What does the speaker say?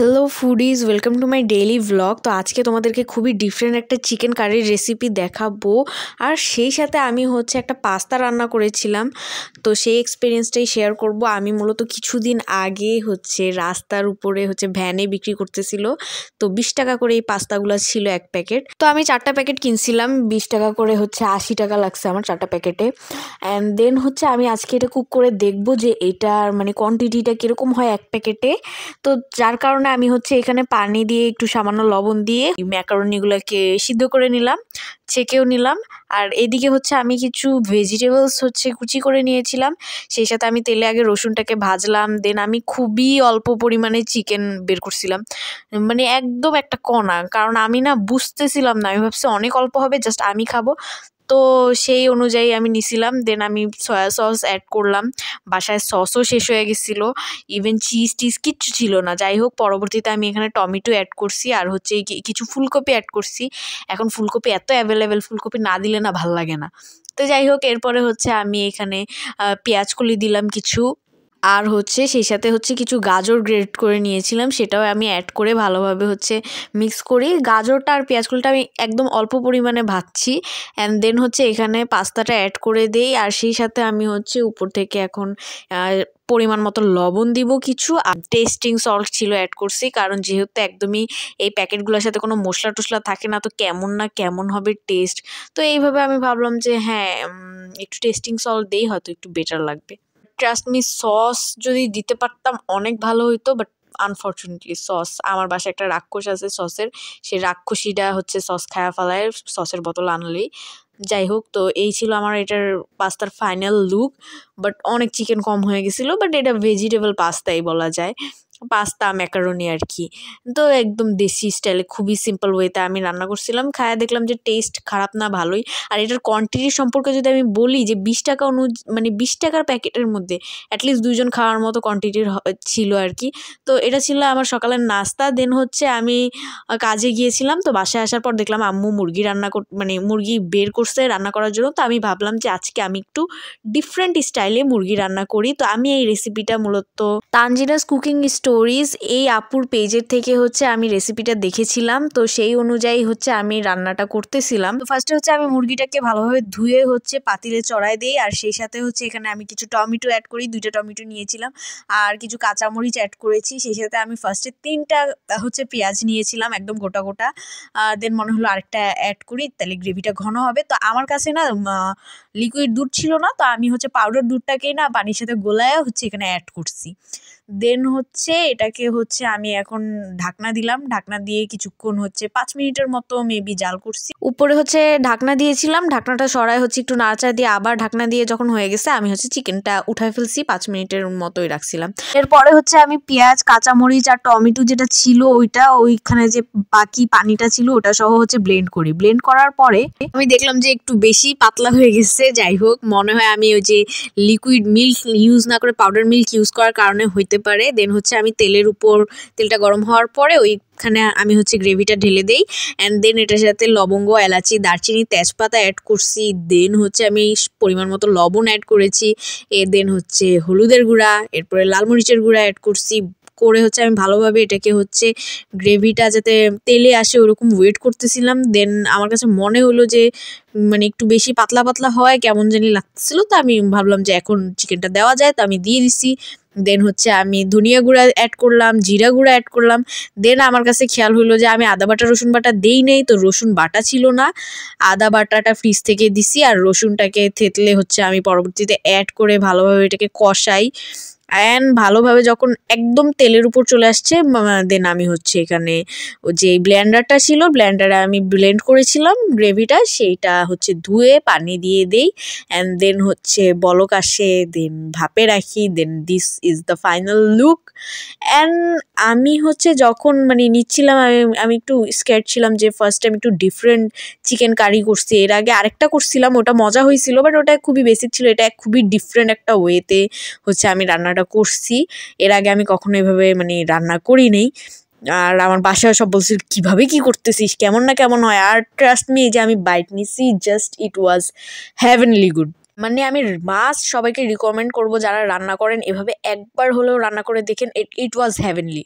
Hello foodies, welcome to my daily vlog. তো আজকে তোমাদেরকে খুবই ডিফারেন্ট একটা চিকেন কারির রেসিপি দেখাবো। আর সেই সাথে আমি একটা পাস্তা রান্না করেছিলাম, তো সেই এক্সপিরিয়েন্সটাই শেয়ার করব। আমি মূলত কিছুদিন আগে রাস্তার উপরে ভ্যানে বিক্রি করতেছিল, তো 20 টাকা করে এই পাস্তাগুলো ছিল এক প্যাকেট। তো আমি 4টা প্যাকেট কিনছিলাম, 20 টাকা করে 80 টাকা লাগছে আমার 4টা প্যাকেটে। অ্যান্ড দেন আমি আজকে এটা কুক করে দেখবো যে এটার কোয়ান্টিটিটা কীরকম হয় এক প্যাকেটে। তো যার কারণে আমি এখানে পানি দিয়ে একটু সামান্য লবণ দিয়ে ম্যাকারনিগুলোকে সিদ্ধ করে নিলাম, ছেঁকেও নিলাম। আর এদিকে আমি কিছু ভেজিটেবলস কুচি করে নিয়েছিলাম। সেই সাথে আমি তেলে আগে রসুনটাকে ভাজলাম, দেন আমি খুবই অল্প পরিমাণে চিকেন বের করছিলাম, একদম একটা কণা, কারণ আমি বুঝতেছিলাম না, আমি ভাবছি অনেক অল্প হবে, জাস্ট আমি খাবো, তো সেই অনুযায়ী আমি নিছিলাম। দেন আমি সয়া সস অ্যাড করলাম, বাসায় সসও শেষ হয়ে গেছিলো, ইভেন চিজ টিজ কিচ্ছু ছিল না। যাই হোক, পরবর্তীতে আমি এখানে টমেটো অ্যাড করছি আর কিছু ফুলকপি অ্যাড করছি। এখন ফুলকপি এত অ্যাভেলেবেল, ফুলকপি না দিলে না ভাল লাগে না। তো যাই হোক, এরপরে আমি এখানে পেঁয়াজ কলি দিলাম কিছু, আর সেই সাথে কিছু গাজর গ্রেট করে নিয়েছিলাম, সেটাও আমি অ্যাড করে ভালোভাবে মিক্স করি। গাজরটা আর পেঁয়াজগুলোটা আমি একদম অল্প পরিমাণে ভাজছি। অ্যান্ড দেন এখানে পাস্তাটা অ্যাড করে দেই, আর সেই সাথে আমি উপর থেকে এখন পরিমাণ মতো লবণ দিব কিছু, আর টেস্টিং সল্ট ছিল অ্যাড করছি, কারণ যেহেতু একদমই এই প্যাকেটগুলোর সাথে কোনো মশলা টশলা থাকে না, তো কেমন হবে টেস্ট। তো এইভাবে আমি ভাবলাম যে হ্যাঁ, একটু টেস্টিং সল্ট দেই, হয়তো একটু বেটার লাগবে। ট্রাস্ট মি, সস যদি দিতে পারতাম অনেক ভালো হইতো, বাট আনফর্চুনেটলি সস, আমার বাসায় একটা রাক্ষস আছে সসের, সেই রাক্ষসীটা সস খায়া ফেলায় সসের বোতল আনলেই। যাই হোক, তো এই ছিল আমার এটার পাস্তার ফাইনাল লুক। বাট অনেক চিকেন কম হয়ে গেছিলো, বাট এটা ভেজিটেবল পাস্তাই বলা যায়, পাস্তা ম্যাকারনি আর কি। তো একদম দেশি স্টাইলে খুবই সিম্পল ওয়েতে আমি রান্না করছিলাম, খায়া দেখলাম যে টেস্ট খারাপ না, ভালোই। আর এটার কোয়ান্টিটি সম্পর্কে যদি আমি বলি, যে 20 টাকা 20 টাকার প্যাকেটের মধ্যে অ্যাটলিস্ট 2 জন খাওয়ার মতো কোয়ান্টিটির ছিল আর কি। তো এটা ছিল আমার সকালের নাস্তা। দেন আমি কাজে গিয়েছিলাম, তো বাসায় আসার পর দেখলাম আম্মু মুরগি মুরগি বের করছে রান্না করার জন্য। তো আমি ভাবলাম যে আজকে আমি একটু ডিফারেন্ট স্টাইলে মুরগি রান্না করি। তো আমি এই রেসিপিটা মূলত তানজিরাস কুকিং স্টোরিজ এই আপুর পেজের থেকে আমি রেসিপিটা দেখেছিলাম, তো সেই অনুযায়ী আমি রান্নাটা করতেছিলাম। তো ফার্স্টে আমি মুরগিটাকে ভালোভাবে ধুয়ে পাতিলে চড়াই দিই, আর সেই সাথে এখানে আমি কিছু টমেটো অ্যাড করি, 2টা টমেটো নিয়েছিলাম, আর কিছু কাঁচামরিচ অ্যাড করেছি। সেই সাথে আমি ফার্স্টে 3টা পেঁয়াজ নিয়েছিলাম একদম গোটা গোটা। দেন মনে হলো আরেকটা অ্যাড করি, তাহলে গ্রেভিটা ঘন হবে। তো আমার কাছে না লিকুইড দুধ ছিল না, তো আমি পাউডার দুধটাকেই না পানির সাথে গোলায় এখানে অ্যাড করছি। দেন এটাকে আমি এখন ঢাকনা দিলাম, ঢাকনা দিয়ে কিছুক্ষণ 5 মিনিটের মতো মেবি জাল করছি। উপরে ঢাকনা দিয়েছিলাম, ঢাকনাটা সরাই একটু নাড়াচাড়া দিয়ে আবার ঢাকনা দিয়ে যখন হয়ে গেছে, আমি চিকেনটা উঠায় ফেলছি, 5 মিনিটের মতোই রাখছিলাম। এরপরে আমি পেঁয়াজ, কাঁচামরিচ আর টমেটো যেটা ছিল ওইখানে যে বাকি পানিটা ছিল ওটা সহ ব্লেন্ড করি। ব্লেন্ড করার পরে আমি দেখলাম যে একটু বেশি পাতলা হয়ে গেছে। যাই হোক, মনে হয় আমি ওই যে লিকুইড মিল্ক ইউজ না করে পাউডার মিল্ক ইউজ করার কারণে হইতে পারে। দেন আমি তেলটা গরম হওয়ার পরে ওইখানে আমি গ্রেভিটা ঢেলে দেই। অ্যান্ড দেন এটার সাথে লবঙ্গ, এলাচি, দারচিনি, তেজপাতা অ্যাড করছি। দেন আমি পরিমাণ মতো লবণ অ্যাড করেছি। দেন হলুদের গুঁড়া, এরপরে লাল মরিচের গুঁড়া অ্যাড করছি, করে আমি ভালোভাবে এটাকে গ্রেভিটা যাতে তেলে আসে ওরকম ওয়েট করতেছিলাম। দেন আমার কাছে মনে হলো যে একটু বেশি পাতলা পাতলা হয়, কেমন জানি লাগতেছিল, তো আমি ভাবলাম যে এখন চিকেনটা দেওয়া যায়, তো আমি দিয়ে দিছি। দেন আমি ধনিয়া গুঁড়া অ্যাড করলাম, জিরা গুঁড়া অ্যাড করলাম। দেন আমার কাছে খেয়াল হলো যে আমি আদা বাটা রসুন বাটা দেই নেই, তো রসুন বাটা ছিল না, আদা বাটাটা ফ্রিজ থেকে দিছি, আর রসুনটাকে থেতলে আমি পরবর্তীতে অ্যাড করে ভালোভাবে এটাকে কষাই। অ্যান্ড ভালোভাবে যখন একদম তেলের উপর চলে আসছে, দেন আমি এখানে যে ব্লেন্ডারটা ছিল, ব্লেন্ডারে আমি ব্লেন্ড করেছিলাম গ্রেভিটা, সেইটা ধুয়ে পানি দিয়ে দেই। অ্যান্ড দেন বলক আসে, দেন ভাপে রাখি। Then this is the final look. And আমি যখন নিচ্ছিলাম, আমি একটু স্ক্যার্ড ছিলাম যে ফার্স্ট টাইম একটু ডিফারেন্ট চিকেন কারি করছি। এর আগে আরেকটা করছিলাম, ওটা মজা হয়েছিল, বাট ওটা খুবই বেসিক ছিল, এটা খুবই ডিফারেন্ট একটা ওয়েতে আমি রান্নাটা করছি। এর আগে আমি কখনো এভাবে রান্না করি নেই। আর আমার বাসায় সব বলছিল কিভাবে কি করতেছিস, কেমন না কেমন হয়। আর ট্রাস্ট মি, যে আমি বাইট নিছি, just it was heavenly good. আমি মাস্ট সবাইকে রিকমেন্ড করবো, যারা রান্না করেন এভাবে একবার হলেও রান্না করে দেখেন, ইট ওয়াজ হেভেনলি।